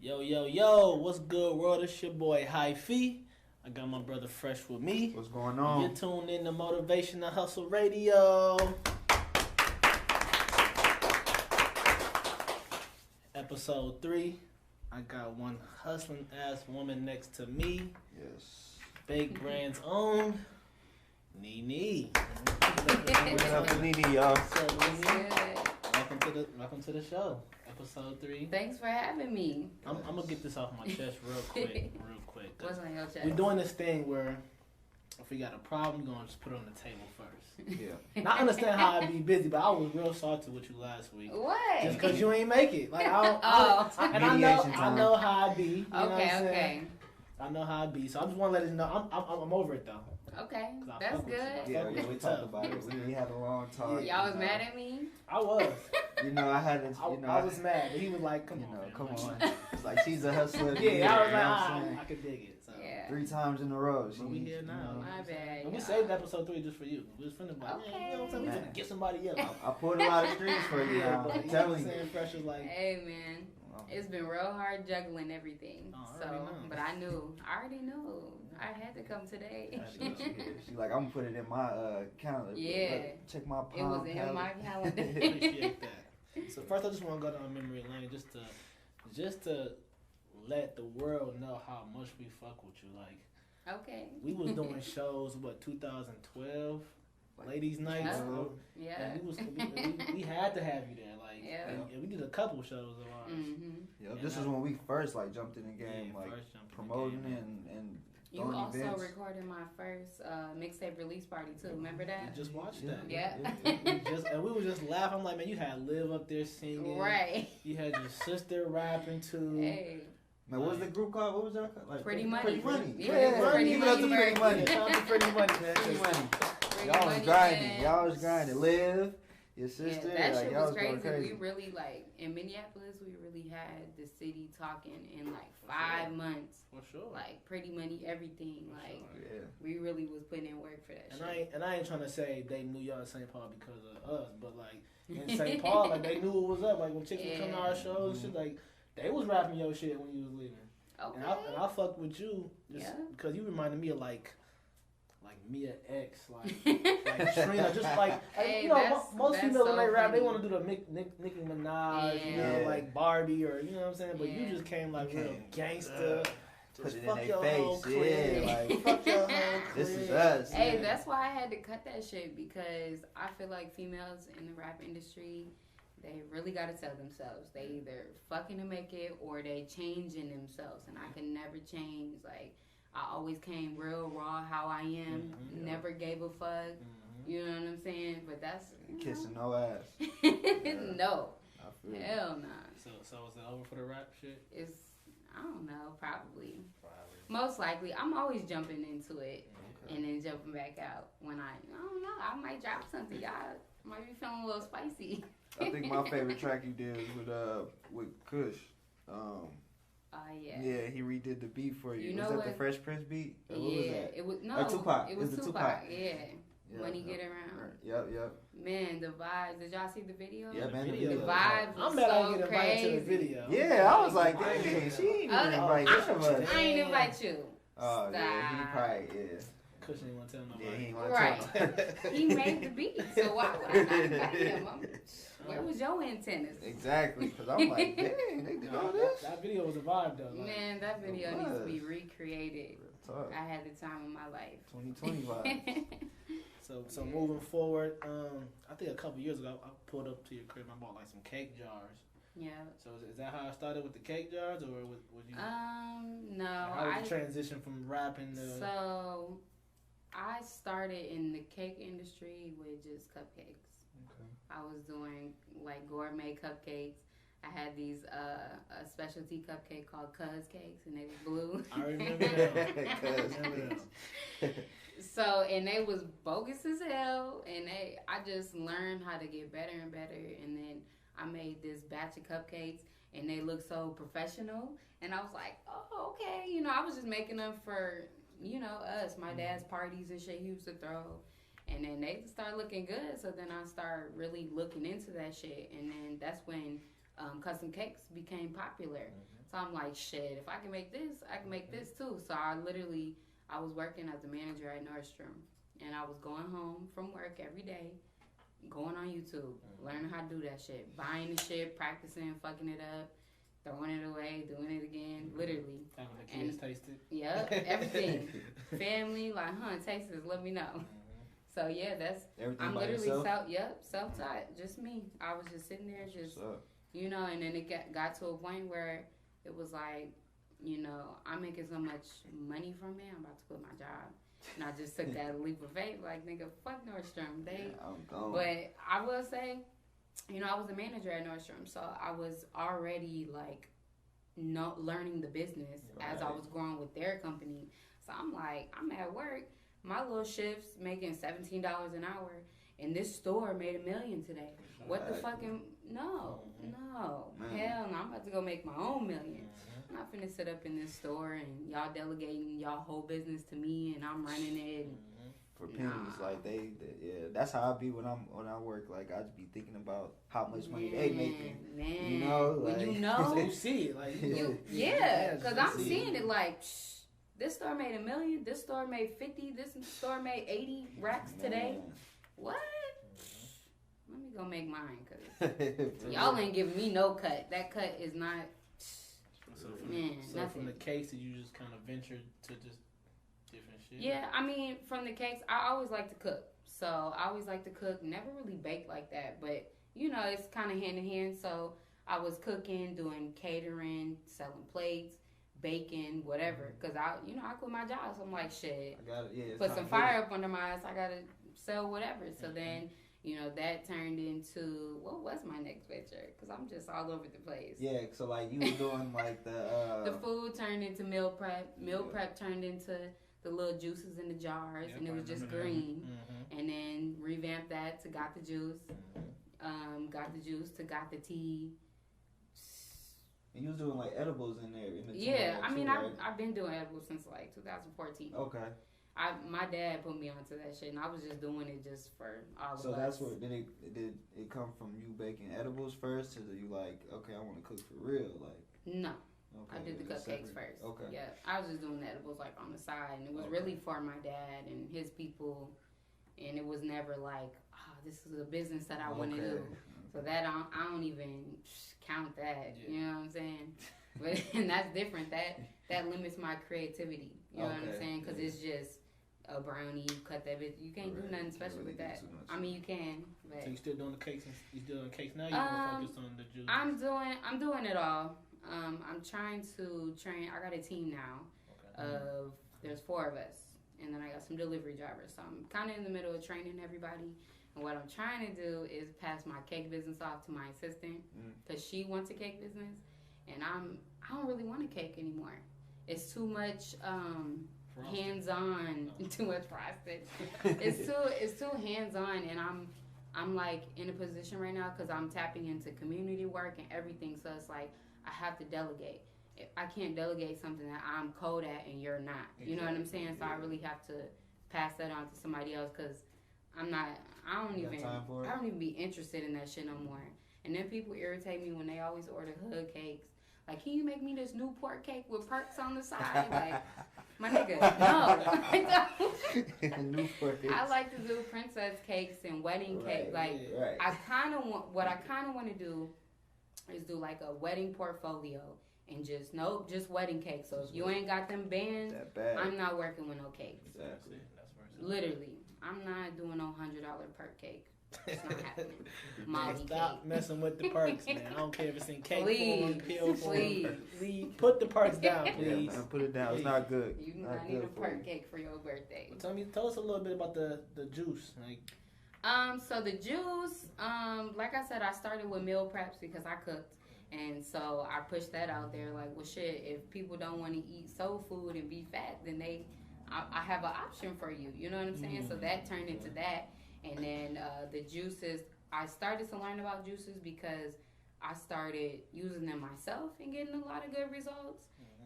Yo, yo, yo, what's good, world? It's your boy, HypHy. I got my brother Fresh with me. What's going on? You're tuned in to Motivation to Hustle Radio. Episode 3. I got one hustling ass woman next to me. Yes. Big Brand's own, Nini. What's up to Nini, y'all? What's up, Nini? Welcome to the show. Episode 3. Thanks for having me. I'm gonna get this off my chest real quick. What's on your chest? We're doing this thing where if we got a problem, we're gonna just put it on the table first. Yeah. Now, I understand how I be busy, but I was real salty with you last week. What? Just because you ain't make it. Like I know how I be. You know what I'm saying? Okay. I know how I be, so I just want to let you know I'm over it though. Okay, that's good. Yeah, we talked about it. We had a long talk. Y'all was mad at me? I was. I had to, I was mad, but he was like, come on. Come on. It's like she's a hustler. Yeah, I was like, I could dig it. So. Yeah. 3 times in a row. But we here now. My bad. And we saved episode 3 just for you. We was finna like, okay. you know what I'm saying? We finna get somebody else. I pulled a lot of strings for you. Yeah, but I'm telling you. Fresh was like, hey man, it's been real hard juggling everything. But I already knew. I had to come today. She like, I'm gonna put it in my calendar. Yeah. Check my It was in my calendar. Appreciate that. So first, I just want to go down memory lane just to let the world know how much we fuck with you. Like, okay. we was doing shows 2012, ladies' nights. Yeah. And we had to have you there. Like, yeah. And we did a couple shows of ours. Mm-hmm. Yeah. This is when we first jumped in the game, promoting and. You also recorded my first mixtape release party too. Remember that? We just watched that. Yeah. And we were just laughing. I'm like, man, you had Liv up there singing. Right. You had your sister rapping too. Hey. Man, what was the group called? What was that called? Pretty Money. Pretty Money. Yeah, Pretty Money. Pretty Money. Shout out to Pretty Money, man. Pretty Money. Money. Y'all was grinding. Liv, your sister. Yeah, that shit y'all was crazy. crazy. We really in Minneapolis. We really had the city talking in 5 months. For sure. Pretty Money, everything. We really was putting in work for that shit. I ain't trying to say they knew y'all in St. Paul because of us, but in St. Paul, they knew it was up. Like when chicks would come to our shows, shit, they was rapping your shit when you was leaving. Okay. And I fucked with you just because you reminded me of like Mia X, like Trina, just hey, most females when they rap, funny. they want to do the Nicki Minaj, like Barbie, or you know what I'm saying. But you just came real gangster. Put it fuck in your their whole face, clique. Fuck your whole clique. This is us. Hey, that's why I had to cut that shit because I feel like females in the rap industry, they really got to tell themselves they either fucking to make it or they changing themselves, and I can never change. I always came real raw how I am, never gave a fuck. You know what I'm saying? But that's kissing no ass. No, hell nah. So is it over for the rap shit? I don't know, probably. Most likely. I'm always jumping into it and then jumping back out when I don't know, I might drop something. Y'all might be feeling a little spicy. I think my favorite track you did was with Kush. Yeah. Yeah, he redid the beat for you. You know was that what? the Fresh Prince beat? Or what was that? It was Tupac. It was the Tupac. Yeah. When he get around. Yep. Man, the vibes. Did y'all see the video? Yeah, man. The vibes was I'm mad I so get invited crazy. to the video. Yeah, I was like, dang, she ain't even invite none of us. I ain't invite you. Oh, yeah, he probably, Kush ain't want to tell nobody. Yeah, he ain't want to tell nobody. He made the beat, so why would I not invite him? Where was your antennas? Exactly, because I'm like, dang, they did all this. That video was a vibe, though. Man, that video needs to be recreated. I had the time of my life. 2020 vibes. So moving forward, I think a couple years ago, I pulled up to your crib and I bought some cake jars. Yeah. So is that how I started with the cake jars, or was you? No. How was the transition from rapping to? So, I started in the cake industry with just cupcakes. Okay. I was doing gourmet cupcakes. I had these a specialty cupcake called Cuz Cakes, and they were blue. I remember that. So, and they was bogus as hell, and I just learned how to get better and better, and then I made this batch of cupcakes, and they looked so professional, and I was like, oh, okay, I was just making them for, us, my dad's parties and shit he used to throw, and then they started looking good, so then I started really looking into that shit, and then that's when custom cakes became popular. So I'm like, shit, if I can make this, I can make this too. So I was working as a manager at Nordstrom, and I was going home from work every day, going on YouTube, learning how to do that shit, buying the shit, practicing, fucking it up, throwing it away, doing it again, literally. Having the kids taste it. Yeah, everything. Family, like, taste this, let me know. So yeah, that's everything. I'm by literally yourself? self-taught, just me. I was just sitting there, just you know, and then it got to a point where it was like, you know, I'm making so much money from it, I'm about to quit my job. And I just took that leap of faith, like, nigga, fuck Nordstrom. I'm gone. But I will say, you know, I was a manager at Nordstrom, so I was already like learning the business as I was growing with their company. So I'm like, I'm at work, my little shifts making $17 an hour, and this store made $1 million today. What the fucking no, hell no! I'm about to go make my own $1 million. I'm not finna sit up in this store and y'all delegating y'all whole business to me and I'm running it. And, for pennies, like they that's how I be when I work. Like I just be thinking about how much money they making. Man, you know, like, when you know, you see it, like because I'm seeing it like. This store made $1 million. This store made 50. This store made 80 racks today. What? Let me go make mine, cause y'all ain't giving me no cut. That cut is not. So nothing. From the cakes, did you just kind of venture to just different shit? Yeah, I mean, from the cakes, I always like to cook. So I always like to cook. Never really bake like that, but you know, it's kind of hand in hand. So I was cooking, doing catering, selling plates, baking, whatever. Cause I quit my job, so I'm like, shit. I got it. Yeah, put some fire up under my ass. I gotta sell whatever. So then, you know, that turned into what was my next venture? Cause I'm just all over the place. Yeah. So like you were doing like the food turned into meal prep. Meal prep turned into the little juices in the jars, and it was just green. And then revamped that to got the juice. Got the juice to got the tea. And you was doing like edibles in there. I mean, I've been doing edibles since like 2014. Okay. My dad put me onto that shit, and I was just doing it just for all of us. So that's where did it come from? You baking edibles first, or you like, okay, I want to cook for real, like? No. Okay, I did the cupcakes first. Okay. Yeah, I was just doing the edibles like on the side, and it was really for my dad and his people, and it was never like, this is a business that I want to do. So that I don't even count that. You know what I'm saying? But and that's different. That limits my creativity. You know what I'm saying? Because it's just a brownie. You cut that bit. You can't do nothing special with that. I mean, you can. But so you still doing the cakes? You still doing cakes now? You want to focus on the juice? I'm doing it all. I'm trying to train. I got a team now. There's 4 of us, and then I got some delivery drivers. So I'm kind of in the middle of training everybody. And what I'm trying to do is pass my cake business off to my assistant, because she wants a cake business, and I don't really want a cake anymore. It's too much hands-on, too much frosted. It's too hands-on, and I'm like in a position right now because I'm tapping into community work and everything. So it's like I have to delegate. I can't delegate something that I'm cold at and you're not. You know what I'm saying? So I really have to pass that on to somebody else, because I don't even be interested in that shit no more. And then people irritate me when they always order hood cakes. Like, can you make me this Newport cake with perks on the side? Like, my nigga, no. Newport cakes. I like to do princess cakes and wedding cake. Like, I kind of want to do is do like a wedding portfolio and just wedding cake. So if you ain't got them bands, I'm not working with no cakes. Exactly. Literally. I'm not doing no $100 perk cake. It's not happening. Molly Stop cake. messing with the perks, man. I don't care if it's in cake Please. form, pill form. Please. Put the perks down, please. Yeah, put it down. It's not good. You do not need a perk cake for your birthday. Well, tell us a little bit about the juice. So the juice, like I said, I started with meal preps because I cooked. And so I pushed that out there like, well, shit, if people don't want to eat soul food and be fat, then I have an option for you. You know what I'm saying? So that turned into that. And then the juices, I started to learn about juices because I started using them myself and getting a lot of good results.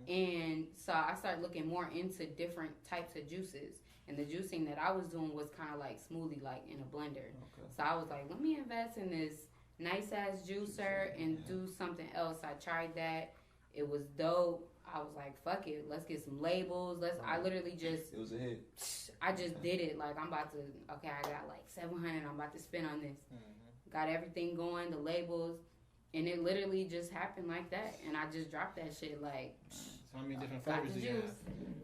And so I started looking more into different types of juices. And the juicing that I was doing was kind of like smoothie, like in a blender. So I was like, let me invest in this nice ass juicer and do something else. I tried that, It was dope. I was like, fuck it, let's get some labels. I literally just. It was a hit. I just did it. Like, I'm about to. Okay, I got like 700. I'm about to spend on this. Got everything going, the labels, and it literally just happened like that. And I just dropped that shit like. So how many different flavors do you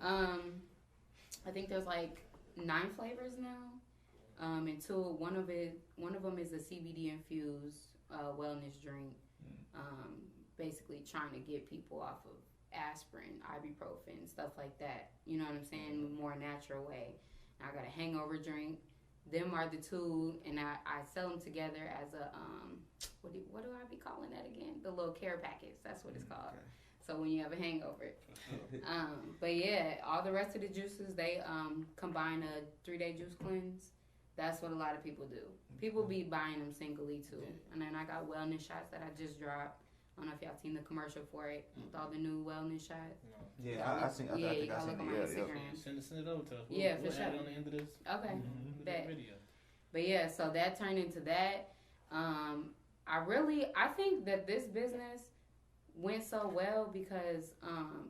have? I think there's like 9 flavors now. And one of them is a CBD infused wellness drink. Basically trying to get people off of aspirin, ibuprofen, stuff like that. You know what I'm saying? More natural way. I got a hangover drink. Them are the 2, and I sell them together as a what do I be calling that again? The little care packets. That's what it's called. Okay. So when you have a hangover. But yeah, all the rest of the juices, they combine a 3-day juice cleanse. That's what a lot of people do. People be buying them singly too. And then I got wellness shots that I just dropped. I don't know if y'all seen the commercial for it with all the new wellness shots. Yeah, I think I seen it. Yeah. Send it over to us. Yeah, for sure. Add it on the end of this. Okay. Video. But yeah, so that turned into that. I think that this business went so well because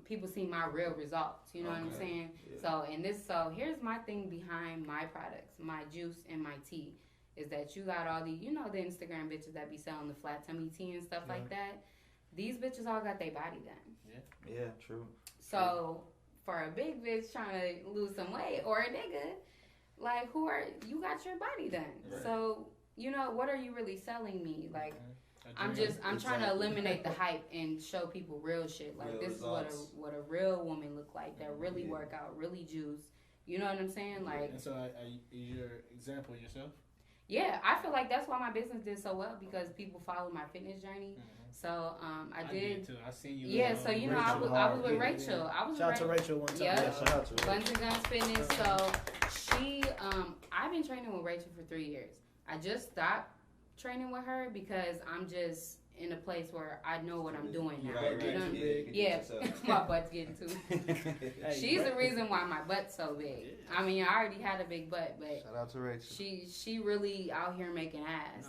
people see my real results. You know what I'm saying? Yeah. So here's my thing behind my products, my juice and my tea, is that you got all the the Instagram bitches that be selling the flat tummy tea and stuff like that. These bitches all got their body done. Yeah, true. So for a big bitch trying to lose some weight, or a nigga, like, you got your body done. Right. So, what are you really selling me? Like, I'm trying to eliminate the hype and show people real shit. Like, this results. Is what a real woman look like, that really work out, really juice. You know what I'm saying? Like, and so is your example yourself? Yeah, I feel like that's why my business did so well, because people follow my fitness journey. So I did too. I seen you. Yeah, so I was with Rachel. I was shout out to Rachel one time. Yeah, shout out to Rachel. Guns and Guns Fitness. So I've been training with Rachel for 3 years. I just stopped training with her because I'm just in a place where I know what I'm doing now. Right. Yeah, my butt's getting too. She's the reason why my butt's so big. I mean, I already had a big butt, but shout out to Rachel. She really out here making ass,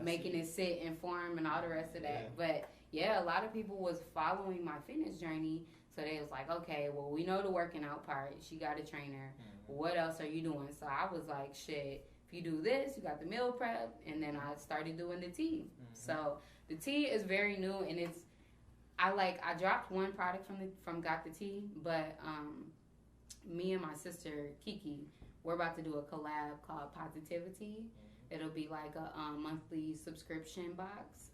making it sit and form and all the rest of that. Yeah. But yeah, a lot of people was following my fitness journey, so they was like, okay, well, we know the working out part. She got a trainer. What else are you doing? So I was like, shit. If you do this, you got the meal prep, and then I started doing the tea. So the tea is very new, and I dropped one product from Got the Tea, but me and my sister Kiki, we're about to do a collab called Positivity. It'll be like a monthly subscription box.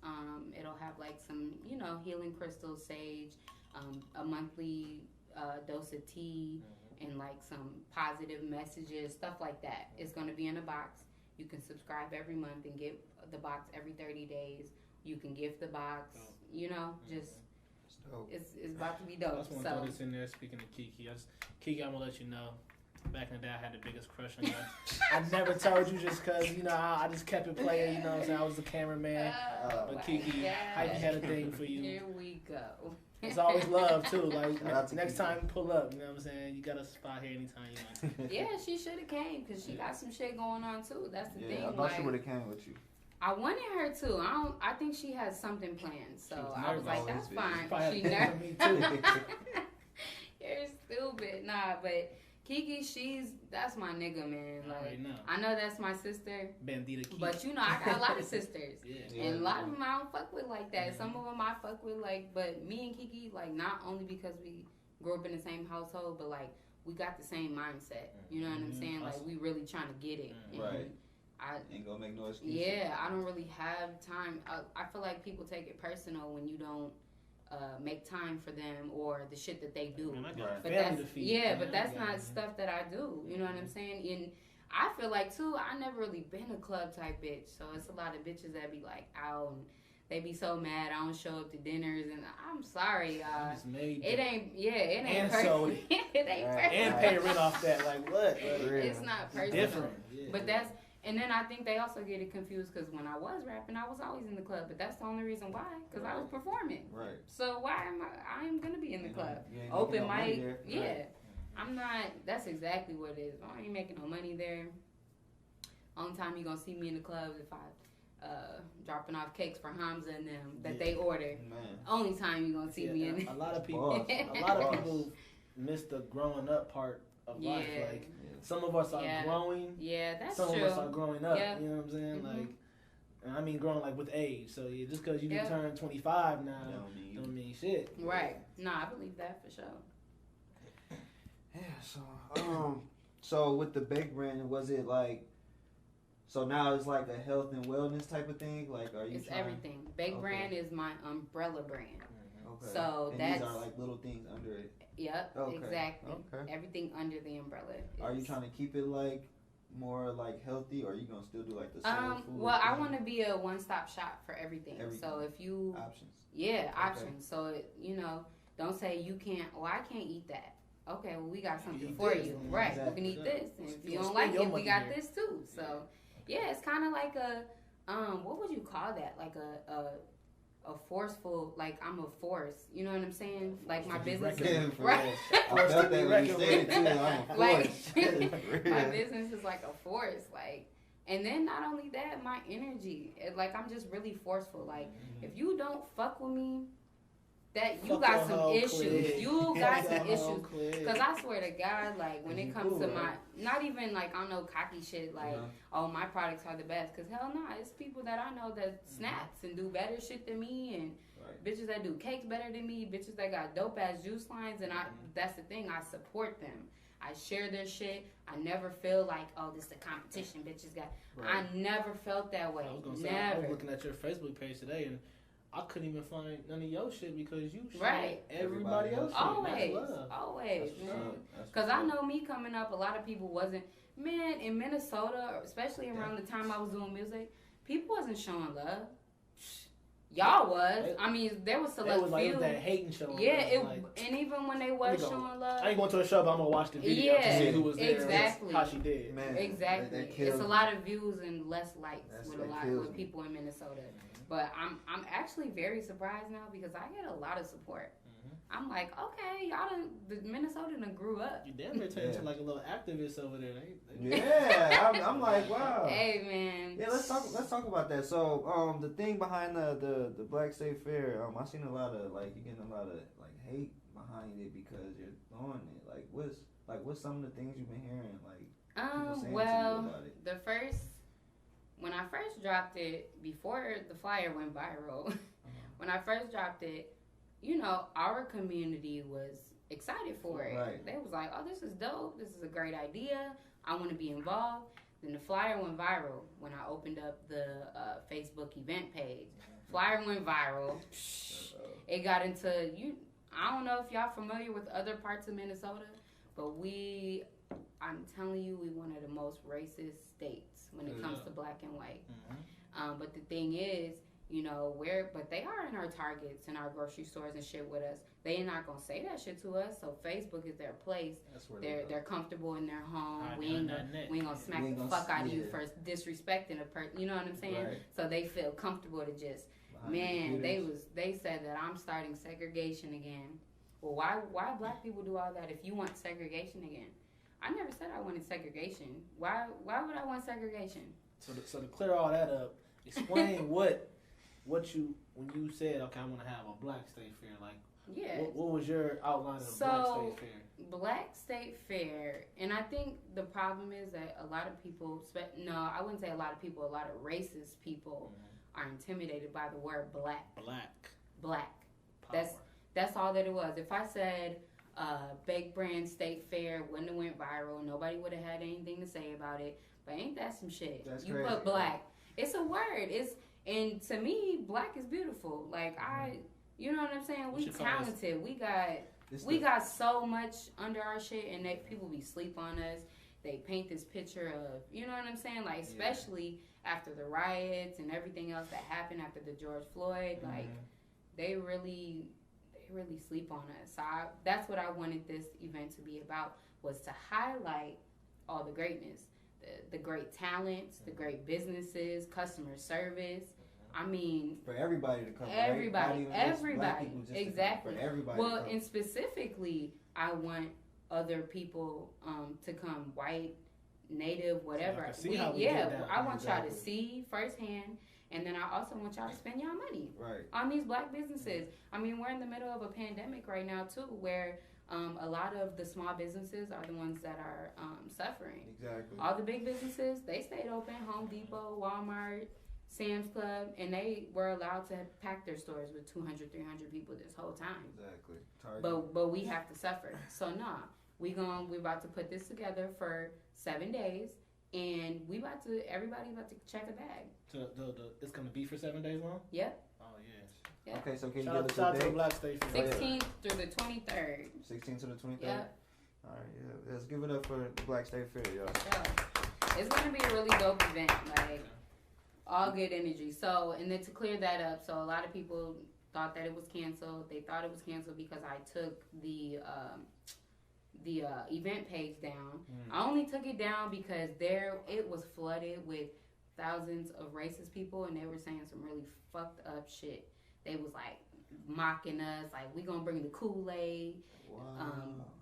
It'll have like some healing crystals, sage, a monthly dose of tea, and like some positive messages, stuff like that. It's going to be in a box. You can subscribe every month and get the box every 30 days. You can gift the box, just it's about to be dope. I just want to throw this in there, speaking of Kiki. Kiki, I'm going to let you know, back in the day I had the biggest crush on you. I never told you just because, I just kept it playing, you know what I'm saying? I was the cameraman. But Kiki, HypHy had a thing for you. Here we go. It's always love too. Like next time you pull up, you know what I'm saying? You got a spot here anytime you want. Yeah, she should have came because she got some shit going on too. That's the thing. I thought she would have came with you. I wanted her to. I think she has something planned. So I was like, that's fine. She nervous. Me too. You're stupid. Nah, but Kiki, that's my nigga, man. Like, I know that's my sister. Bandita Kiki. But I got a lot of sisters. And a lot of them I don't fuck with like that. Some of them I fuck with but me and Kiki, like, not only because we grew up in the same household, but like, we got the same mindset. You know what I'm saying? Like, we really trying to get it. Right. Ain't gonna make no excuses. Yeah, I don't really have time. I feel like people take it personal when you don't make time for them or the shit that they do. But that's not stuff that I do. You know what I'm saying? And I feel like too, I never really been a club type bitch. So it's a lot of bitches that be like out and they be so mad I don't show up to dinners, and I'm sorry, y'all. It ain't and perfect. Sold it. It ain't perfect. And pay rent off that. Like what? It's not personal. Different. But that's. And then I think they also get it confused because when I was rapping, I was always in the club. But that's the only reason why, because I was performing. Right. So why am I'm going to be in the club. Open mic. Yeah. Right. I'm not. That's exactly what it is. I ain't making no money there. Only time you're going to see me in the club if I dropping off cakes for Hamza and them that they order. Man. Only time you gonna see me in it. A lot of people miss the growing up part of life. Like some of us are growing. Yeah, that's some true. Some of us are growing up. Yeah. You know what I'm saying? Like, and I mean growing like with age. So just because you turn 25 now, don't mean shit. Right. No, I believe that for sure. Yeah. So with the bake brand, was it like? So now it's like a health and wellness type of thing. Like, are you? It's everything. Bake brand is my umbrella brand. Okay. So and these are like little things under it. Yep. Okay. Exactly. Okay. Everything under the umbrella. Are you trying to keep it like more like healthy, or are you gonna still do like the soul food? Well, I want to be a one-stop shop for everything. So if you options. Yeah, options. So don't say you can't. Well, I can't eat that. Okay, well we got something for you. Right. You can eat this, and if you don't like it, we got this too. So yeah, it's kind of like a what would you call that? Like a forceful, like I'm a force. You know what I'm saying? Like my business, right? I felt that when you said it too. I'm a force. Like my business is like a force. Like, and then not only that, my energy. Like I'm just really forceful. Like if you don't fuck with me, that you got some issues. You got some issues. Because I swear to God, like when it comes to my, not even like I don't know cocky shit. Like oh my products are the best. Because hell no, it's people that I know that snaps and do better shit than me, and bitches that do cakes better than me, bitches that got dope ass juice lines, and that's the thing, I support them. I share their shit. I never feel like, oh, this is the competition bitches got. I never felt that way. I was gonna say, I was looking at your Facebook page today, and I couldn't even find none of your shit because you share everybody else shit. Always, man. Because I know me coming up, a lot of people wasn't, man, in Minnesota, especially around the time I was doing music, people wasn't showing love. Y'all was. I mean, there was select few. Like that hating show. Yeah, and even when they was showing love. I ain't going to a show, but I'm going to watch the video to see who was there. Exactly. How she did. Man, exactly. It's a lot of views and less likes with people in Minnesota. But I'm actually very surprised now because I get a lot of support. I'm like, okay, Minnesota done grew up. You damn near turned into like a little activist over there. Yeah, I'm like, wow. Hey man. Yeah, let's talk about that. So, the thing behind the Black State Fair, I seen a lot of like you're getting a lot of like hate behind it because you're throwing it. What's some of the things you've been hearing people saying to you about it? When I first dropped it, before the flyer went viral, when I first dropped it, our community was excited for it. Right. They was like, oh, this is dope. This is a great idea. I want to be involved. Then the flyer went viral when I opened up the Facebook event page. Flyer went viral. It got into, I don't know if y'all familiar with other parts of Minnesota, but I'm telling you, we one of the most racist states when it comes to black and white. But the thing is, but they are in our Targets and our grocery stores and shit with us. They not gonna say that shit to us. So Facebook is their place. They're comfortable in their home. We ain't gonna smack the fuck out of you for disrespecting a person. You know what I'm saying? Right. So they feel comfortable to just they said that I'm starting segregation again. Well, why black people do all that if you want segregation again? I never said I wanted segregation. Why would I want segregation? So to clear all that up, explain what you when you said, okay, I want to have a Black State Fair, like what was your outline of Black State Fair? Black State Fair, and I think the problem is that a lot of people, I wouldn't say a lot of people, a lot of racist people are intimidated by the word black. Black. Power. That's all that it was. If I said Bake Brand State Fair wouldn't have went viral, nobody would have had anything to say about it. But ain't that some shit? That's you crazy. Put black. It's a word. And to me, black is beautiful. Like you know what I'm saying? We talented. We got so much under our shit, and people be sleep on us. They paint this picture of, you know what I'm saying? Like, especially after the riots and everything else that happened after the George Floyd, like they really sleep on us. So that's what I wanted this event to be about, was to highlight all the greatness, the great talents, the great businesses, customer service. I mean, for everybody to come. Everybody. Exactly. For everybody. Well, and specifically, I want other people to come, white, native, whatever. So I want y'all to see firsthand, And then I also want y'all to spend y'all money Right. on these black businesses. I mean, we're in the middle of a pandemic right now too, where a lot of the small businesses are the ones that are suffering. Exactly. All the big businesses, they stayed open. Home Depot, Walmart, Sam's Club, and they were allowed to pack their stores with 200, 300 people this whole time. Exactly. Target. But we have to suffer. So nah, we about to put this together for 7 days, and everybody about to check a bag. So it's gonna be for 7 days long? Yep. Oh yeah. Yep. Okay, so can you Shout give out us to a the date? Black State Fair. 16th through the 23rd. 16th to the 23rd? Yep. All right, yeah. Let's give it up for the Black State Fair, y'all. So, it's gonna be a really dope event. Like, all good energy. So, and then to clear that up, so a lot of people thought that it was canceled. They thought it was canceled because I took the event page down. I only took it down because it was flooded with thousands of racist people, and they were saying some really fucked up shit. They was like mocking us, like we gonna bring the Kool-Aid,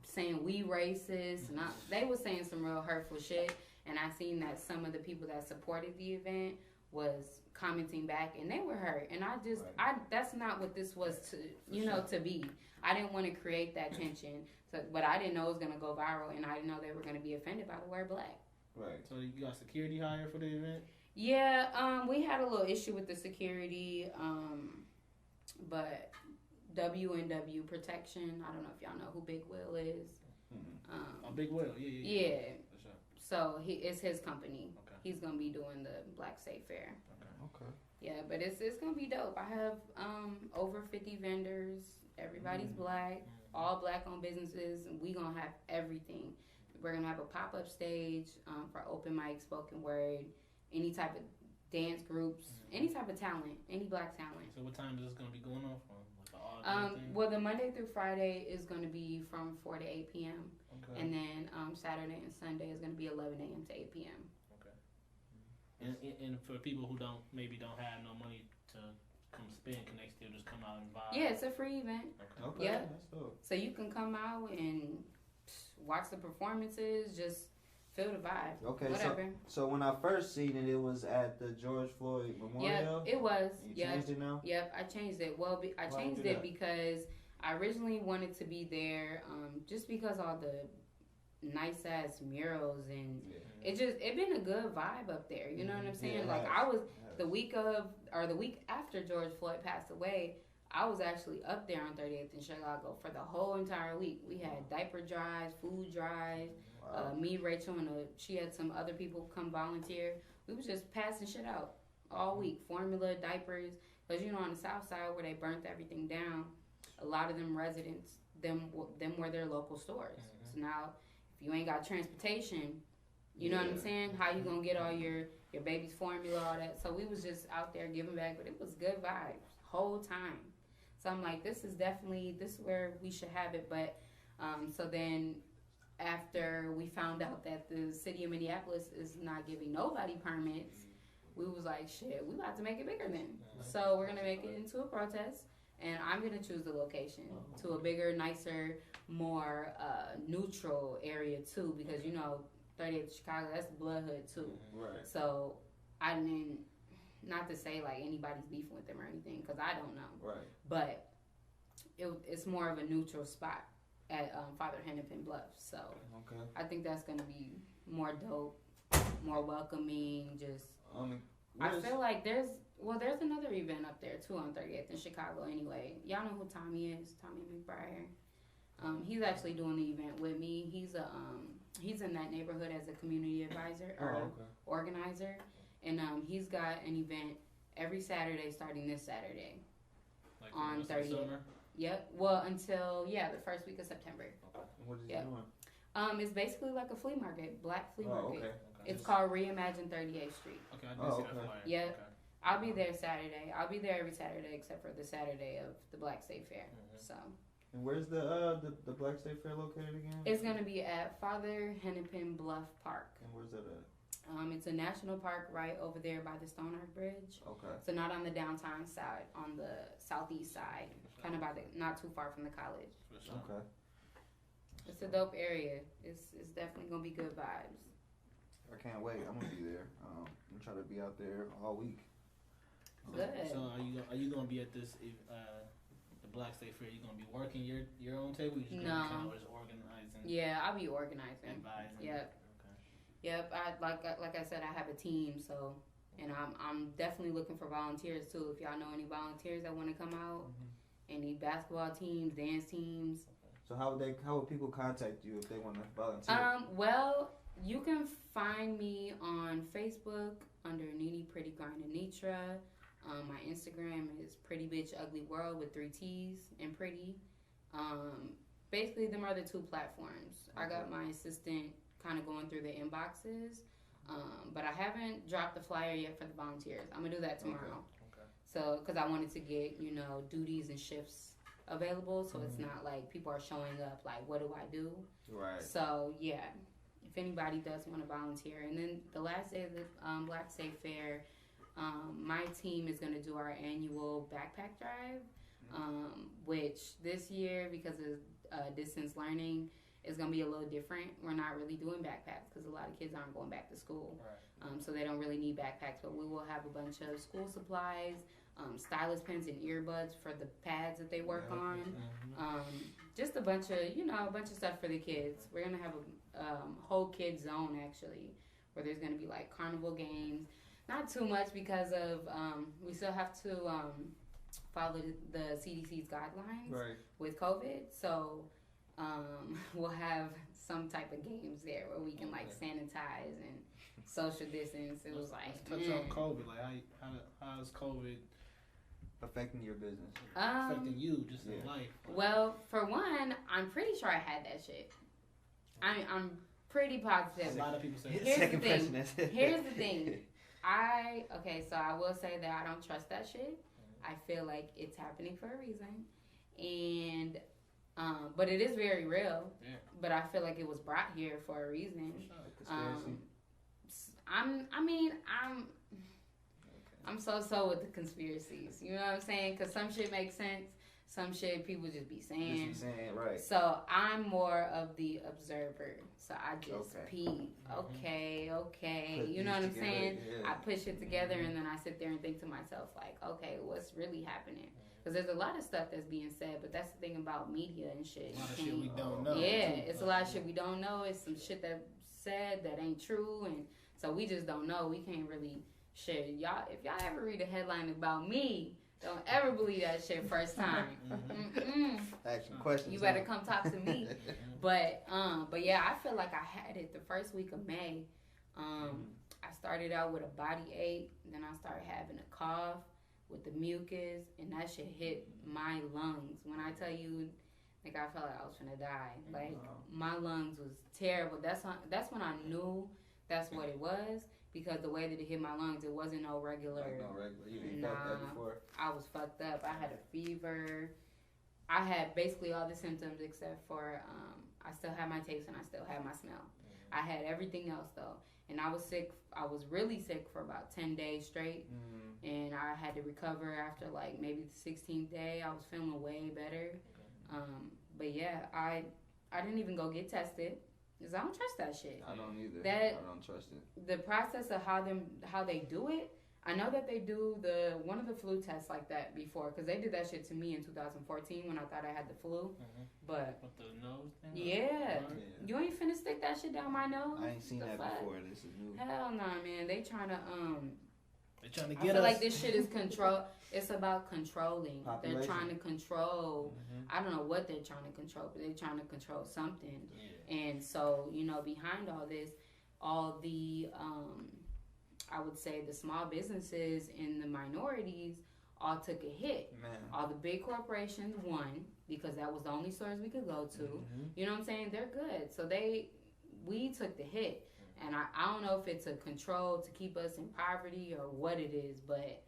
saying we racist, and they was saying some real hurtful shit. And I seen that some of the people that supported the event was commenting back, and they were hurt. And that's not what this was to be. I didn't want to create that tension, but I didn't know it was gonna go viral, and I didn't know they were gonna be offended by the word black. Right. So you got security hire for the event? Yeah, we had a little issue with the security, but W&W Protection. I don't know if y'all know who Big Will is. Big Will, yeah. For sure. So it's his company. Okay. He's gonna be doing the Black State Fair. Okay. Yeah, but it's gonna be dope. I have over 50 vendors. Everybody's black, all black-owned businesses, and we gonna have everything. We're gonna have a pop-up stage for open mic, spoken word, any type of dance groups, any type of talent, any black talent. So what time is this gonna be going on from? Like well, the Monday through Friday is gonna be from 4 to 8 p.m. Okay. And then Saturday and Sunday is gonna be 11 a.m. to 8 p.m. Okay. And for people who don't have no money to come spend, can they still just come out and vibe? Yeah, it's a free event. Okay. Yeah. That's dope. So you can come out and watch the performances, just feel the vibe. Okay, whatever. So when I first seen it, it was at the George Floyd Memorial. Yeah, it was. You changed it now? Yep, I changed it. Well, I changed it because I originally wanted to be there just because all the nice ass murals and it been a good vibe up there. You know what I'm saying? Yeah, like I was the week after George Floyd passed away, I was actually up there on 38th in Chicago for the whole entire week. We had diaper drives, food drives. Me, Rachel, and she had some other people come volunteer. We was just passing shit out all week. Formula, diapers. Because, on the south side where they burnt everything down, a lot of them residents, them were their local stores. So now, if you ain't got transportation, you know what I'm saying? How you going to get all your baby's formula, all that? So we was just out there giving back, but it was good vibes whole time. So I'm like, this is where we should have it. But so then after we found out that the city of Minneapolis is not giving nobody permits, we was like, shit, we about to make it bigger then. So we're going to make it into a protest, and I'm going to choose the location to a bigger, nicer, more neutral area too, because 38th Chicago, that's blood hood too. Right. So I mean, not to say like anybody's beefing with them or anything, because I don't know. Right. But it's more of a neutral spot at Father Hennepin Bluff. So I think that's going to be more dope, more welcoming. Just I feel like there's another event up there too on 38th in Chicago. Anyway, y'all know who Tommy is, Tommy McBriar. He's actually doing the event with me. He's in that neighborhood as a community advisor or organizer, and he's got an event every Saturday starting this Saturday on 30th. Yep. Well, until the first week of September. What is he doing? It's basically like a flea market, black flea market. Okay. It's called Reimagine 38th Street. Okay, I did see that flyer. Yeah. Okay. I'll be there Saturday. I'll be there every Saturday except for the Saturday of the Black State Fair. So. And where's the Black State Fair located again? It's gonna be at Father Hennepin Bluff Park. And where's that at? It's a national park right over there by the Stone Arch Bridge. Okay. So not on the downtown side, on the southeast side, kind of not too far from the college. Okay. It's a dope area. It's definitely gonna be good vibes. I can't wait. I'm gonna be there. I'm gonna try to be out there all week. Good. So are you gonna be at this the Black State Fair? You gonna be working your own table? You just gonna be kind of just organizing? Yeah, I'll be organizing. Advising. Yep. Okay. Yep. Like I said, I have a team, so and I'm definitely looking for volunteers too. If y'all know any volunteers that want to come out, any basketball teams, dance teams. So how would people contact you if they want to volunteer? Well, you can find me on Facebook under Nini, Prettygrind, and Nitra. My Instagram is Pretty Bitch Ugly World with 3 T's and pretty. Basically, them are the 2 platforms. Okay. I got my assistant kind of going through the inboxes, but I haven't dropped the flyer yet for the volunteers. I'm gonna do that tomorrow. Okay. So, because I wanted to get duties and shifts available, so it's not like people are showing up like, what do I do? Right. So yeah, if anybody does want to volunteer, and then the last day of the Black State Fair. My team is going to do our annual backpack drive, which this year, because of distance learning, is going to be a little different. We're not really doing backpacks because a lot of kids aren't going back to school. Right. So they don't really need backpacks, but we will have a bunch of school supplies, stylus pens and earbuds for the pads that they work on. Just a bunch of stuff for the kids. We're going to have a whole kid zone, actually, where there's going to be like carnival games. Not too much because of we still have to follow the CDC's guidelines with COVID. So we'll have some type of games there where we can like sanitize and social distance. It was like let's touch on COVID. Like how is COVID affecting your business? Affecting you just in life? Well, for one, I'm pretty sure I had that shit. I'm pretty positive. A lot of people say here's the thing. Here's the thing. So I will say that I don't trust that shit. I feel like it's happening for a reason, and but it is very real. Yeah. But I feel like it was brought here for a reason. I'm so with the conspiracies. You know what I'm saying? Because some shit makes sense. Some shit people just be saying. Right. So I'm more of the observer. So I just peep. Okay. You know what I'm saying? Yeah. I push it together and then I sit there and think to myself, like, okay, what's really happening? Because there's a lot of stuff that's being said, but that's the thing about media and shit. A lot of shit we don't know. Yeah, it's a lot of shit we don't know. It's some shit that's said that ain't true. And so we just don't know. We can't really share. If y'all ever read a headline about me, don't ever believe that shit first time. Ask questions. You better come talk to me. But yeah, I feel like I had it the first week of May. I started out with a body ache, then I started having a cough with the mucus, and that shit hit my lungs. When I tell you, like I felt like I was finna die. Like my lungs was terrible. That's when I knew that's what it was. Because the way that it hit my lungs, it wasn't no regular. You didn't felt that before? I was fucked up. I had a fever. I had basically all the symptoms except for I still had my taste and I still had my smell. I had everything else though. And I was sick. I was really sick for about 10 days straight. And I had to recover after like maybe the 16th day. I was feeling way better. But yeah, I didn't even go get tested. Because I don't trust that shit. I don't either. I don't trust it. The process of how they do it, I know that they do one of the flu tests like that before. Because they did that shit to me in 2014 when I thought I had the flu. But with the nose thing? Yeah. You ain't finna stick that shit down my nose? I ain't seen that before. This is new. Hell no, man. They trying to They're trying to get I feel us. like this shit is control. It's about controlling. Population. They're trying to control. I don't know what they're trying to control, but they're trying to control something. Yeah. And so, behind all this, all the, I would say the small businesses and the minorities all took a hit. Man. All the big corporations won because that was the only stores we could go to. You know what I'm saying? They're good. So we took the hit. And I don't know if it's a control to keep us in poverty or what it is, but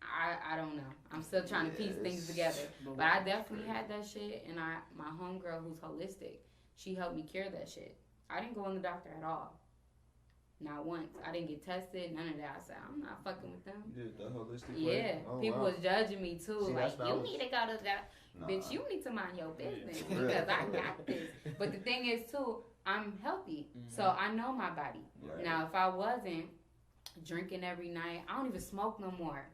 I don't know. I'm still trying to piece things together. But I definitely had that shit, and my homegirl who's holistic, she helped me cure that shit. I didn't go in the doctor at all. Not once. I didn't get tested, none of that. I said, I'm not fucking with them. You did the holistic way? Yeah. People was judging me too. See, like, you need to go to that. Nah. Bitch, you need to mind your business because I got this. But the thing is too, I'm healthy. So I know my body. Right. Now, if I wasn't, drinking every night. I don't even smoke no more.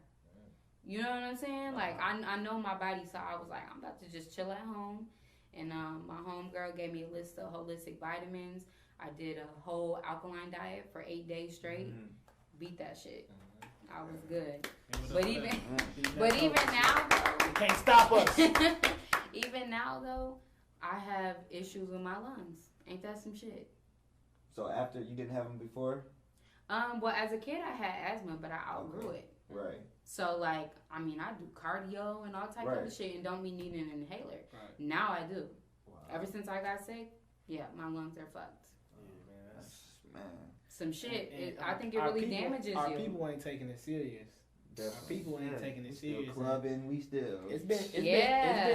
You know what I'm saying? Like, I know my body, so I was like, I'm about to just chill at home. And my homegirl gave me a list of holistic vitamins. I did a whole alkaline diet for 8 days straight. Beat that shit. I was good. But even now, though, you can't stop us. Even now, though, I have issues with my lungs. Ain't that some shit? So after you didn't have them before? Well, as a kid, I had asthma, but I outgrew it. Right. So, like, I mean, I do cardio and all types of shit and don't be needing an inhaler. Right. Now I do. Wow. Ever since I got sick, yeah, my lungs are fucked. Man. Some shit. I think it really damages you. Our people ain't taking it serious. Our people ain't taking it serious. Clubbing, we still. It's been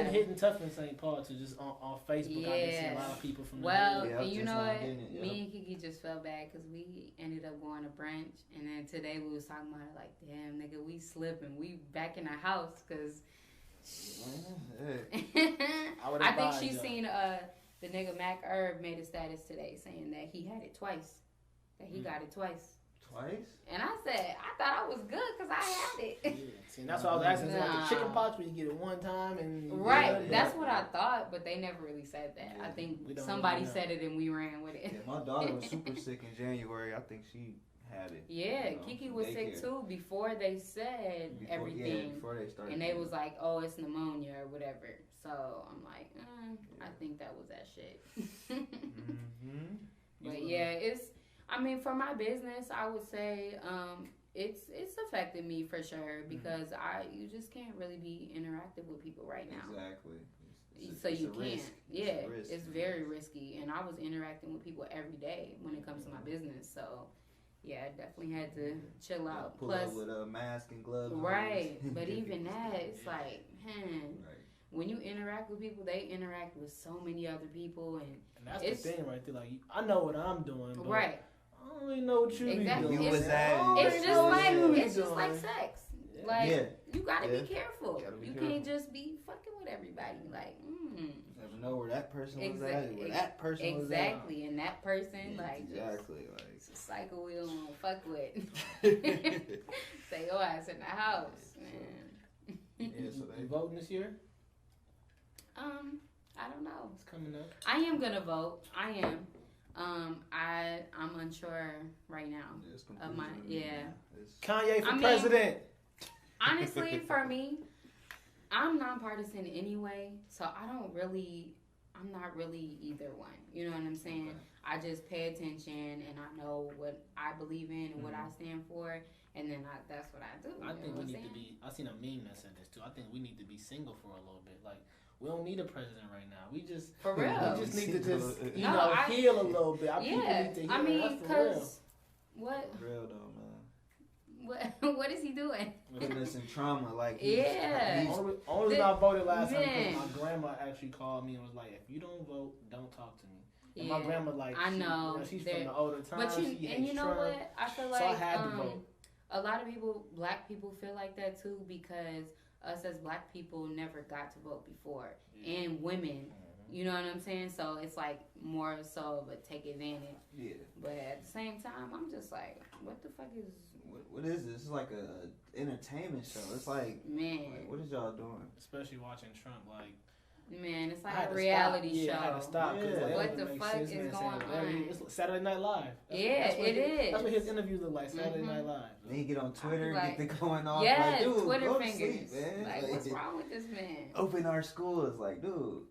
hitting tough in St. Paul to just on Facebook. I've been seeing a lot of people from and you know what? Me and Kiki just felt bad because we ended up going to brunch, and then today we was talking about it like, damn, nigga, we slipping. We back in the house because I think she seen the nigga Mac Herb made a status today saying that he had it twice. That he got it twice. Twice? And I said, I thought I was good because I had it. Yeah. See, that's what I was asking. Like the chicken pox where you get it one time and... Right. That's what I thought, but they never really said that. Yeah. I think somebody said it and we ran with it. Yeah, my daughter was super sick in January. I think she had it. Yeah, Kiki was sick too before they said everything. Yeah, before they started. And they was like, oh, it's pneumonia or whatever. So I'm like, I think that was that shit. But yeah, it's... I mean, for my business, I would say it's affected me for sure because you just can't really be interactive with people right now. Exactly. So you can't. Yeah, it's very risky. And I was interacting with people every day when it comes to my business. So yeah, I definitely had to chill out. Pull up with a mask and gloves. Right. But even that, it's like, when you interact with people, they interact with so many other people, and that's the thing right there. Like, I know what I'm doing, but right. I don't really know what you be doing. It's just like sex. Yeah. Like you gotta be careful. You can't just be fucking with everybody. Like, you never know where that person was at. Where that person was at. Exactly, and that person like it's a cycle we don't want to fuck with. Stay your ass in the house, man. Yeah, so you voting this year? I don't know. It's coming up. I am gonna vote. I am. I'm unsure right now of my Kanye for president. Honestly, for me, I'm nonpartisan anyway, so I'm not really either one. You know what I'm saying? Okay. I just pay attention and I know what I believe in and what I stand for, and then that's what I do. I think we need to be. I seen a meme that said this too. I think we need to be single for a little bit, like. We don't need a president right now. We just for real. We just need to just heal a little bit. Our people need to heal. I mean, because what? For real though, man. What is he doing? Putting us in trauma, like only reason I voted last time because my grandma actually called me and was like, "If you don't vote, don't talk to me." And my grandma I know she's from the older times. But you know Trump, what? I feel like so I had to vote. A lot of people, black people, feel like that too because us as black people never got to vote before, and women, you know what I'm saying? So it's like more so of a take advantage. Yeah. But at the same time, I'm just like, what the fuck is? What is this? It's like a entertainment show. It's like, like, what is y'all doing? Especially watching Trump, like. Man, it's like a reality show. I had to stop. Like, what the fuck is going on? It's Saturday Night Live. It is. That's what his interviews look like. Saturday Night Live. Then you get on Twitter, get the going off. Yeah, like, dude, Twitter go fingers. To sleep, man. Like, what's wrong with this man? Open our schools, like, dude.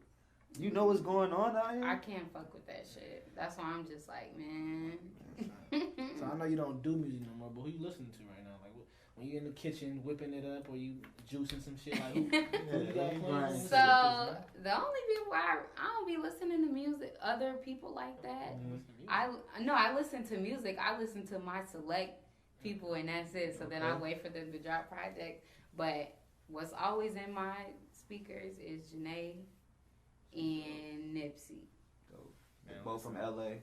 You know what's going on out here? I can't fuck with that shit. That's why I'm just like, man. So I know you don't do music no more, but who you listening to right now? Like, when you in the kitchen whipping it up or you juicing some shit, like who you got playing? So the only people I don't be listening to music, other people like that. I listen to music. I listen to my select people and that's it. So then I wait for them to drop project. But what's always in my speakers is Janae and Nipsey. Both from LA.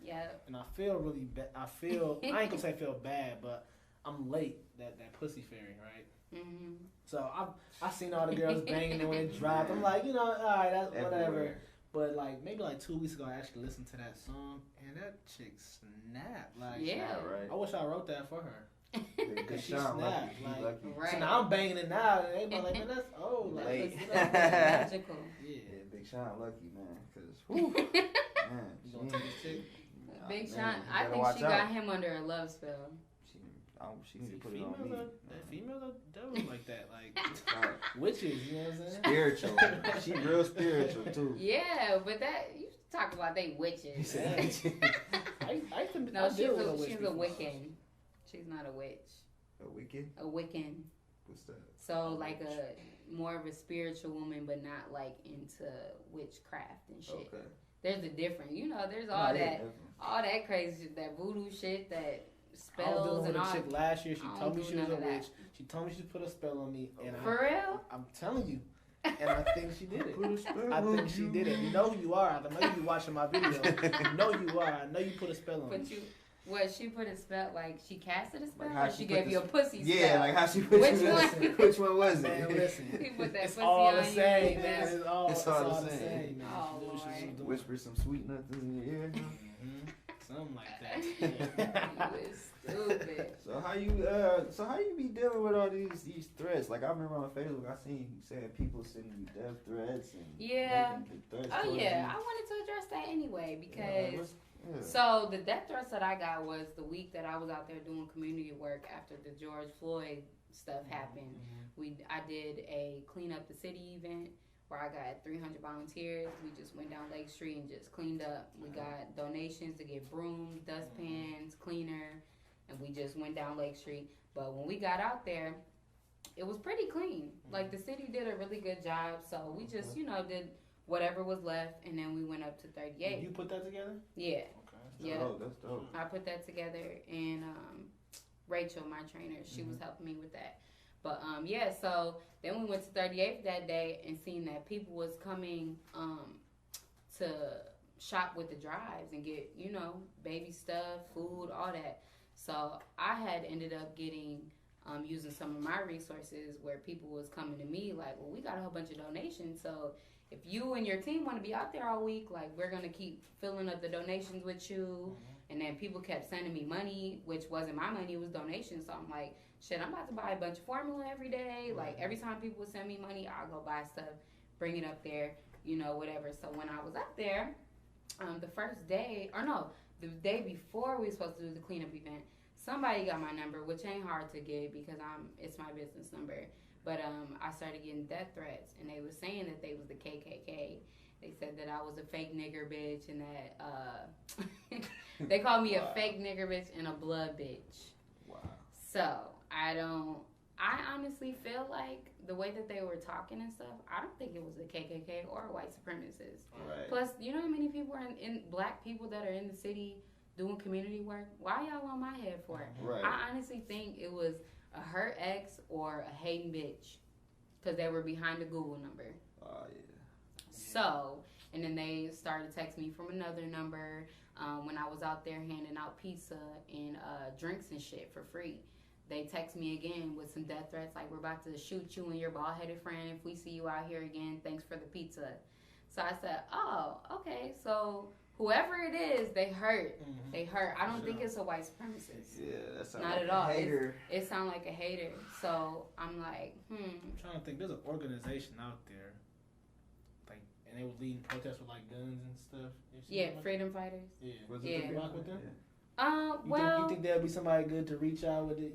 Yeah. And I feel really bad. I ain't gonna say feel bad, but I'm late. That pussy fairy, right? So I seen all the girls banging it when it dropped. I'm like, all right, that's whatever. But like maybe like 2 weeks ago, I actually listened to that song, and that chick snapped. Like, yeah, right. I wish I wrote that for her. Cause she snapped. Like, right. so now I'm banging it now. And everybody like, man, that's old. Like, Late. Magical. Yeah. Big Sean lucky, man. Cause, whew, man, You gonna take this chick? Big man, Sean, you I better think watch she out. got him under a love spell. She need to put it on me. Females are devils like that. Like, Right. witches, you know what I'm saying? Spiritual. She real spiritual, too. Yeah, but that, you talk about they witches. No, she's a Wiccan. She's not a witch. A wicked? A Wiccan. What's that? So like more of a spiritual woman, but not like into witchcraft and shit. Okay. There's a difference. You know, there's all that crazy shit, that voodoo shit, that spells and all. I was dealing with a chick last year. She I told don't me do she was a none of witch. that. She told me she put a spell on me. And For real? I'm telling you. And I think she did it. Put a spell I on think she you. did it. You know who you are. I know you watching my video. You know you are. I know you put a spell on me. She put a spell, like she casted a spell, Like how or she she put gave the you a pussy spell? Yeah, like how she put Which you one? Which one was it? Man, listen. He put that It's pussy all on the same, you. man. It's all the same, man. Oh, She knew what she was Lord. doing. Whisper some sweet nothings in your ear. Mhm. Something like that. You is stupid. So how you be dealing with all these threats? Like I remember on Facebook, I seen you saying people sending you death threats and Yeah. making threats Oh towards yeah, you. I wanted to address that anyway Yeah, because yeah. so the death threats that I got was the week that I was out there doing community work after the George Floyd stuff happened. I did a clean up the city event where I got 300 volunteers. We just went down Lake Street and just cleaned up. We got donations to get brooms, dustpans, cleaner, and we just went down Lake Street. But when we got out there, it was pretty clean. Like the city did a really good job. So we just, did whatever was left, and then we went up to 38. You put that together? Yeah. That's Yeah. dope. That's dope. I put that together, and Rachel, my trainer, she was helping me with that. But so then we went to 38th that day and seen that people was coming to shop with the drives and get, baby stuff, food, all that. So I had ended up getting using some of my resources where people was coming to me like, well, we got a whole bunch of donations, so if you and your team want to be out there all week, like, we're going to keep filling up the donations with you. And then people kept sending me money, which wasn't my money, it was donations. So I'm like, shit, I'm about to buy a bunch of formula every day. Like, every time people would send me money, I'll go buy stuff, bring it up there, whatever. So when I was up there, the first day, the day before we were supposed to do the cleanup event, somebody got my number, which ain't hard to get because it's my business number. But I started getting death threats, and they were saying that they was the KKK. They said that I was a fake nigger bitch, and that they called me a fake nigger bitch and a blood bitch. Wow. So I honestly feel like the way that they were talking and stuff, I don't think it was a KKK or a white supremacist. Right. Plus, you know how many people are in black people that are in the city doing community work? Why y'all on my head for it? Right. I honestly think it was a her ex or a hating bitch because they were behind the Google number. Oh, yeah. So, and then they started texting me from another number when I was out there handing out pizza and drinks and shit for free. They text me again with some death threats like, we're about to shoot you and your bald-headed friend if we see you out here again. Thanks for the pizza. So I said, oh, okay. So whoever it is, they hurt. They hurt. I don't think it's a white supremacist. Yeah, that sounds Not like at all. a hater. It sounds like a hater. So I'm like, I'm trying to think. There's an organization out there, like, and they were leading protests with like guns and stuff. yeah, freedom fighters. Yeah. Was Yeah. it the Rock with them? Well, you think there'll be somebody good to reach out with it?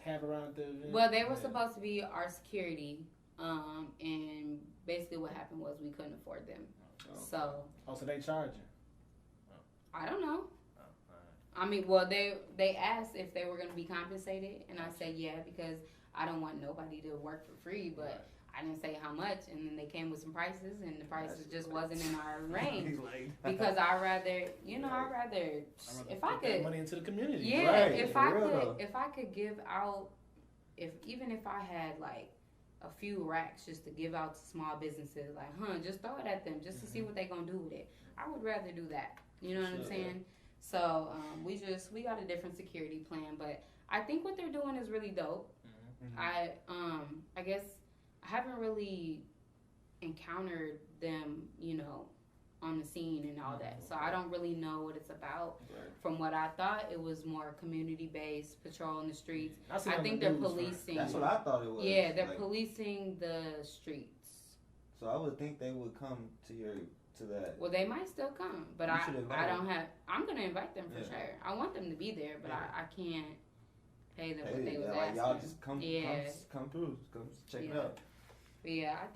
Have around the event? well, they were supposed to be our security, and basically what happened was we couldn't afford them. So they charging? I don't know. I mean, well, they asked if they were going to be compensated, and I said yeah, because I don't want nobody to work for free, but I didn't say how much, and then they came with some prices, and the prices just wasn't in our range. Because I'd rather, if I put that could money into the community. yeah, Right, if I could give out, even if I had like a few racks just to give out to small businesses, like, just throw it at them just to see what they gonna do with it. I would rather do that. You know what I'm saying? So we got a different security plan, but I think what they're doing is really dope. I guess I haven't really encountered them, on the scene and all that. So I don't really know what it's about. Right. From what I thought, it was more community-based, patrol in the streets. I I think they're policing. That's what I thought it was. Yeah, they're like, policing the streets. So I would think they would come to that. Well, they might still come, but You should invite them. I'm gonna invite them for Yeah. sure. I want them to be there, but Yeah. I can't pay them what Hey, they was like asking. y'all just come through, come check it Yeah. out. But yeah, I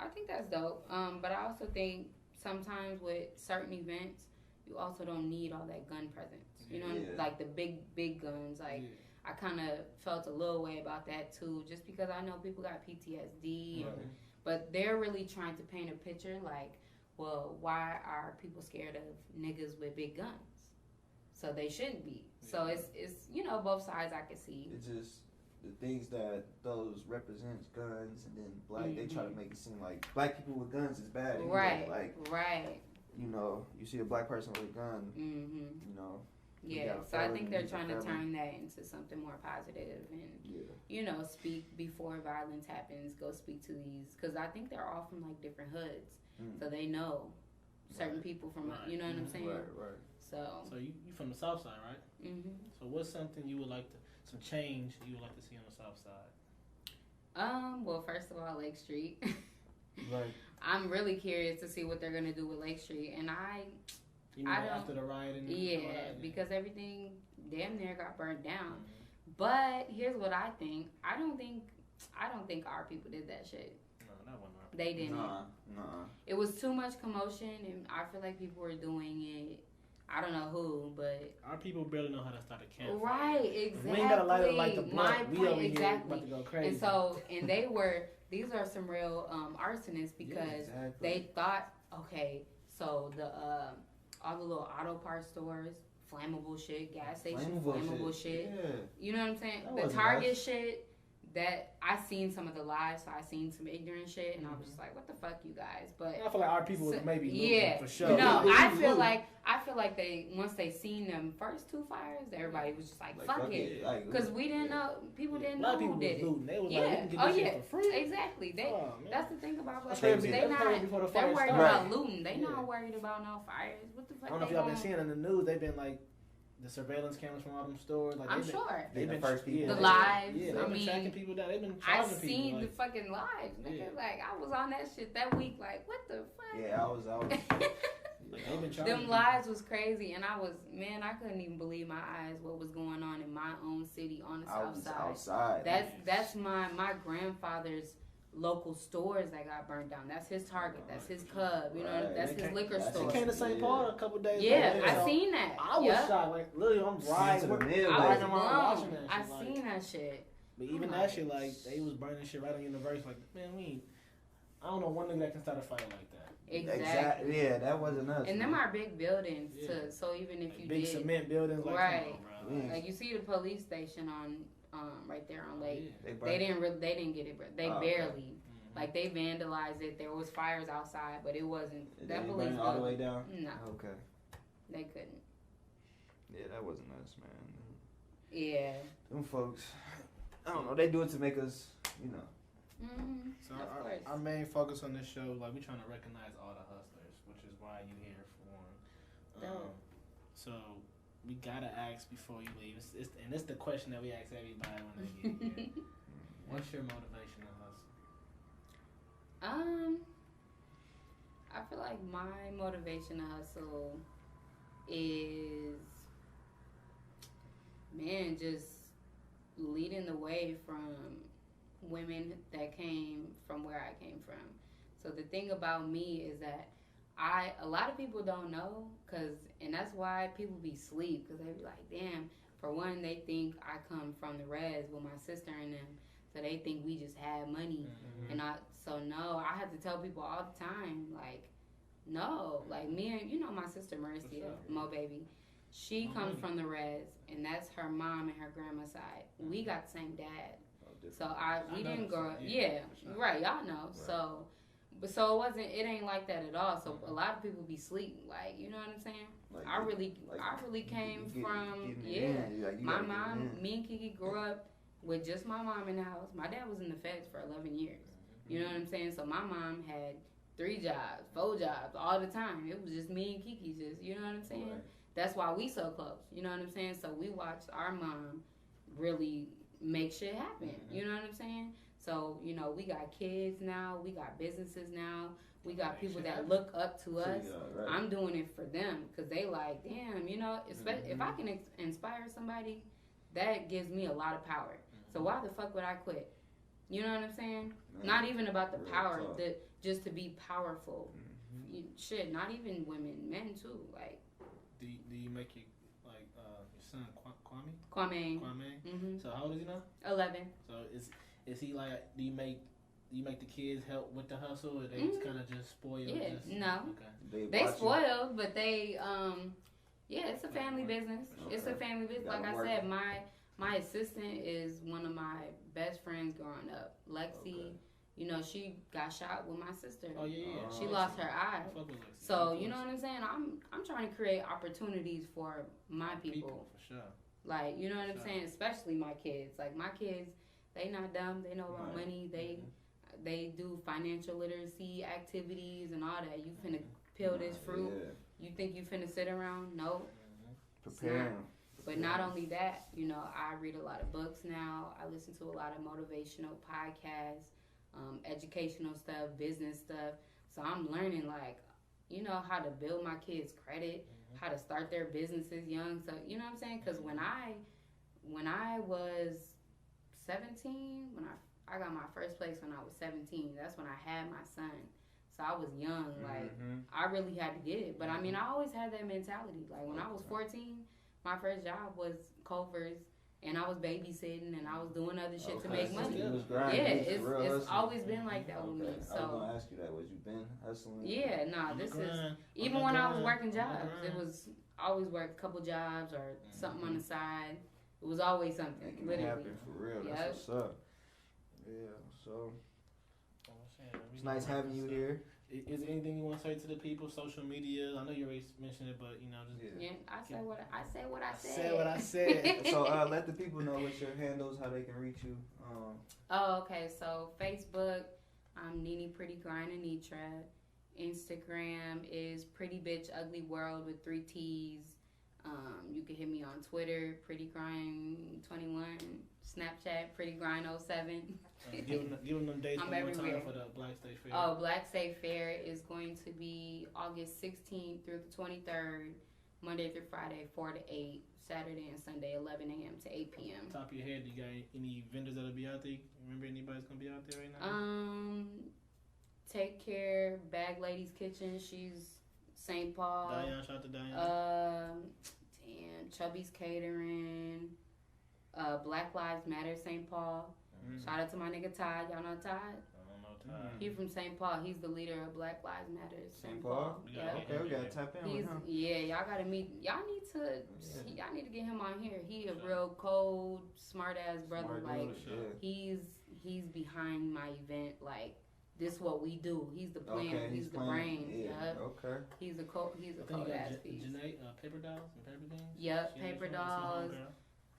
think that's dope. But I also think sometimes with certain events, you also don't need all that gun presence. You know, Yeah. like the big guns. Like I kind of felt a little way about that too, just because I know people got PTSD, Right. but they're really trying to paint a picture like, well, why are people scared of niggas with big guns? So they shouldn't be. So it's both sides I can see. It's just the things that those represents guns, and then black. They try to make it seem like black people with guns is bad. Anyway. Right. Like right. you know, you see a black person with a gun. Mm-hmm. You know. Yeah, so I think they're trying to turn that into something more positive and, speak before violence happens, go speak to these, because I think they're all from, like, different hoods, so they know certain people from, you know what I'm saying? Right. So you from the South Side, right? Mm-hmm. So what's something you would like to, some change you would like to see on the South Side? Well, first of all, Lake Street. Right. I'm really curious to see what they're going to do with Lake Street, and You mean after the riot and all that? Because everything damn near got burnt down. But here's what I think. I don't think our people did that shit. No, that wasn't our people. They didn't. Nah. It was too much commotion, and I feel like people were doing it. I don't know who, but our people barely know how to start a campfire. right, exactly. We ain't got to light it like the blunt. We over exactly. here about to go crazy. And so, these are some real arsonists because they thought, okay, so the all the little auto parts stores, flammable shit, gas stations, flammable shit. Yeah. You know what I'm saying? That The wasn't Target us. shit. That I seen some of the lives, so I seen some ignorant shit, and I was just like, "What the fuck, you guys?" But I feel like our people was maybe looting for sure. No, I feel like they once they seen them first two fires, everybody was just like "fuck it," because we didn't know, people didn't know who did it. They was like, we can get this shit for free. Exactly. That's the thing about black That's people. crazy. They're worried about looting. They not worried about no fires. What the fuck? I don't know if y'all been seeing in the news. They've been like. The surveillance cameras from all them stores. Like, I'm sure. They've been first people. The lives. Yeah, they've been tracking people down. They've been I've charging seen people. the fucking lives. Nigga. Like, I was on that shit that week. Like, what the fuck? Yeah, I was. They've been charging Them lives was crazy. And I couldn't even believe my eyes what was going on in my own city on the south side. Outside. That's my grandfather's local stores that got burned down. That's his Target. That's his Cub. You know, that's his liquor store. He came to St. Paul a couple days Yeah, ago. I seen that. I was shocked. Like, literally, I'm riding. I was blown. I seen that shit. But even that shit, like, they was burning shit right on Universal. Like, man, I don't know one nigga that can start a fight like that. Exactly. Yeah, that wasn't us. And them are big buildings too. So even if you big cement buildings, like, right, come on, bro. like you see the police station on right there on Lake. They didn't get it. They barely. Like, they vandalized it. There was fires outside, but it wasn't. That police burn all the way down? No. Okay. They couldn't. Yeah, that wasn't us, man. Yeah. Them folks, I don't know. They do it to make us, you know. Mm-hmm. So our main focus on this show, like, we trying to recognize all the hustlers, which is why you here for. So we gotta ask before you leave. And it's the question that we ask everybody when they get here. What's your motivation to hustle? I feel like my motivation to hustle is, man, just leading the way from women that came from where I came from. So the thing about me is that a lot of people don't know, and that's why people be sleep, because they be like, damn, for one, they think I come from the res with my sister and them. So they think we just have money. And I have to tell people all the time, like, no. Like, me and, my sister Marcia, Mo Baby, she comes from the res, and that's her mom and her grandma's side. We got the same dad. So we didn't grow up. Yeah, right, y'all know. Right. So it ain't like that at all. So a lot of people be sleep, like, you know what I'm saying? Like, I really came from, my mom, me and Kiki grew up with just my mom in the house. My dad was in the feds for 11 years. You know what I'm saying? So my mom had 3 jobs, 4 jobs, all the time. It was just me and Kiki, just, you know what I'm saying? Right. That's why we so close, you know what I'm saying? So we watched our mom really make shit happen, you know what I'm saying? So, you know, we got kids now, we got businesses now, we got people that look up to us. Right. I'm doing it for them because they like, damn, you know, especially if I can inspire somebody, that gives me a lot of power. So why the fuck would I quit? You know what I'm saying? Man, not even about the power, talk. just to be powerful. Shit, not even women, men too. Like, do you make your like your son Kwame? Kwame. Mm-hmm. So how old is he now? 11. So is he like? Do you make the kids help with the hustle, or they kind of just spoil? Yeah, just, no. Okay. They spoiled, but they yeah, it's a family business. Okay. It's a family business. Like I said, my assistant is one of my best friends growing up. Lexi, you know, she got shot with my sister. Oh yeah. She lost her eye. So you know what I'm saying? I'm trying to create opportunities for my people. For sure. Like, you know what I'm saying? Especially my kids. Like, my kids, they not dumb. They know about money. They do financial literacy activities and all that. You finna peel this fruit. You think you finna sit around? No. Prepare. But not only that, you know, I read a lot of books now. I listen to a lot of motivational podcasts, educational stuff, business stuff. So I'm learning, like, you know, how to build my kids' credit, how to start their businesses young. So, you know what I'm saying? Because when I was 17, when I got my first place when I was 17, that's when I had my son. So I was young. Like, I really had to get it. But, I mean, I always had that mentality. Like, when I was 14, my first job was Culver's, and I was babysitting, and I was doing other shit to make money. It's always been like that with me. So I was gonna ask you that. Was you been hustling? Yeah, this is even when I was working jobs. It was always work a couple jobs or something on the side. It was always something. Making literally. it happen for real. That's what's up. Yeah. So it's nice having you here. Is there anything you want to say to the people? Social media. I know you already mentioned it, but you know, just I said what I said. Said what I said. So let the people know what's your handles, how they can reach you. Okay. So Facebook, I'm Nini Prettygrind Anitra. Instagram is Pretty Bitch Ugly World with 3 T's. You can hit me on Twitter, Prettygrind21, Snapchat, Prettygrind07. Give them dates I'm one more everywhere. time for the Black State Fair. Oh, Black State Fair is going to be August 16th through the 23rd, Monday through Friday, 4 to 8, Saturday and Sunday, 11 a.m. to 8 p.m. Top of your head, do you got any vendors that'll be out there? Remember anybody's gonna be out there right now? Take Care, Bag Lady's Kitchen. She's St. Paul. Diane, shout out to Diane. Chubby's Catering. Black Lives Matter, St. Paul. Shout out to my nigga Todd. Y'all know Todd? I don't know Todd. He's from St. Paul. He's the leader of Black Lives Matter, St. Paul. Yeah. Okay, we gotta tap in with him. Yeah, y'all gotta meet. Y'all need to get him on here. He a real cold, smart ass brother. He's behind my event. Like, this what we do. He's the plan. He's the brain. Yeah. Okay. He's a cold ass piece. Janae, Paper Dolls and Paper Beans. Yep, Paper Dolls.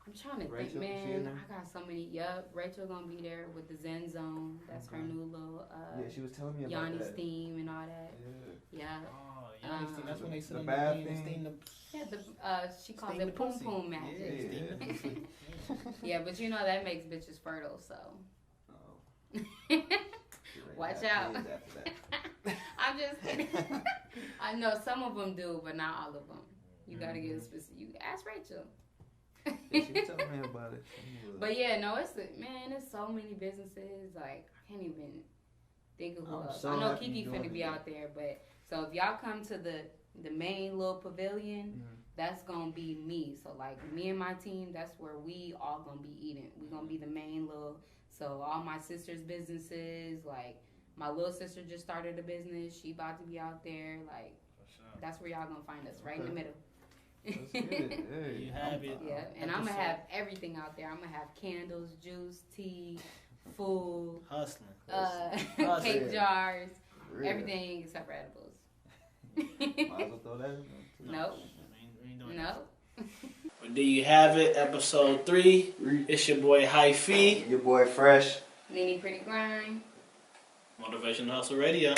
I'm trying to think, man. I got so many. Yep, Rachel gonna be there with the Zen Zone. That's her new little. Yeah, she was telling me about Yanni's that. theme and all that. Yeah. Oh, Yanni's theme. That's when they sit the on bath the thing and thing. steam the. Yeah, she calls it poom poom magic. Yeah. Yeah, but you know that makes bitches fertile, so. Oh. Watch out. I'm just kidding. I know some of them do, but not all of them. You gotta get specific. You ask Rachel. Yeah, she was telling me about it. But yeah, no, it's so many businesses. Like, I can't even think of who else. So I know Kiki finna be out there, but so if y'all come to the main little pavilion, that's gonna be me. So like me and my team, that's where we all gonna be eating. We gonna be the main little. So all my sister's businesses, like my little sister just started a business. She about to be out there. Like, that's where y'all gonna find us, right in the middle. That's good. Hey, you have it. Yeah, and I'm gonna have everything out there. I'm gonna have candles, juice, tea, food, Hustling. cake jars, everything except for edibles. Might as well throw that in there. Nope. Nope. Well, there you have it, episode 3. It's your boy HypHy. Your boy Fresh. Nini Prettygrind. Motivation Hustle Radio.